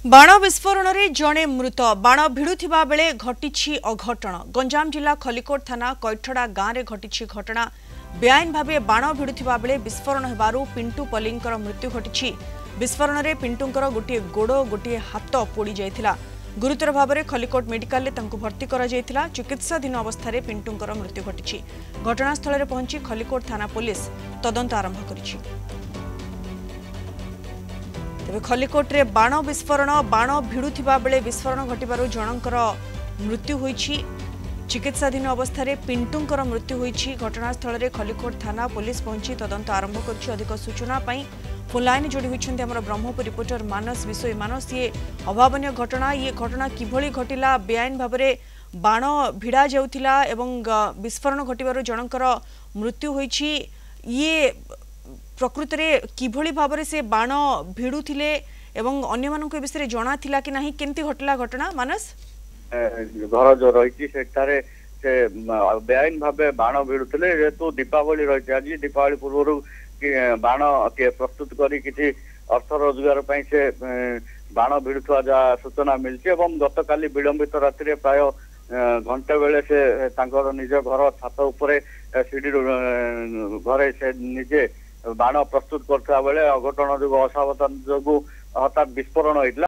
बाण विस्फोरण में जड़े मृत बाण भिड़ुवा बेले घटी अघटन गंजाम जिला खलिकोट थाना कैठड़ा गाँव में घटी घटना बेआईन भाव बाण भिड़ुवा बेले विस्फोरण होबारु पिंटू पल्लींकर मृत्यु घटी विस्फोरण में पिंटूंकर गोटे गोड़ गोटे हाथ पोड़ी जाइथिला गुरुतर भाव में खलिकोट मेडिकल भर्ती करा जाइथिला चिकित्साधीन अवस्था पिंटूंकर मृत्यु घटी घटनास्थल में पहुंची खलिकोट थाना पुलिस तदंत आरंभ करिछि। तेज खलिकोट रे बाण विस्फोरण बाण भिड़ुवा बेले विस्फोरण घटवर जनकर मृत्यु होईछि चिकित्साधीन अवस्था पिंटूंकर मृत्यु होईछि घटनास्थल में खलिकोट थाना पुलिस पहुंची तदंत आरंभ करिछि। अधिक सूचना पाई फोन लाइन जोड़ी होइछन्ते हमर ब्रह्मपुर रिपोर्टर मानस विषय मानस ये अभावनीय घटना ये घटना किभली घटिला बेआईन भाव में बाण भिड़ा जाउथिला एवं विस्फोरण घटवर जनकर मृत्यु होईछि ये प्रकृत रे किभली भाव से बाण भिड़ुथिले एवं अन्य मानक विषय जना थिला कि नाही केंती घटला घटना मानस घर जो रही से बेआईन भाव बाण भिड़ुले जेहेतु दीपावली रही आज दीपावली पूर्व बाण के प्रस्तुत करी किसी अर्थ रोजगार से बाण भिड़ुवा जहाँ सूचना मिली गत काली विलंबित राति प्राय घंटे बेले से निज घर छात उपरे सीढ़ी घरे से निजे बाण प्रस्तुत करता बेले अघटन जो असावधान जो हठात विस्फोरण होता।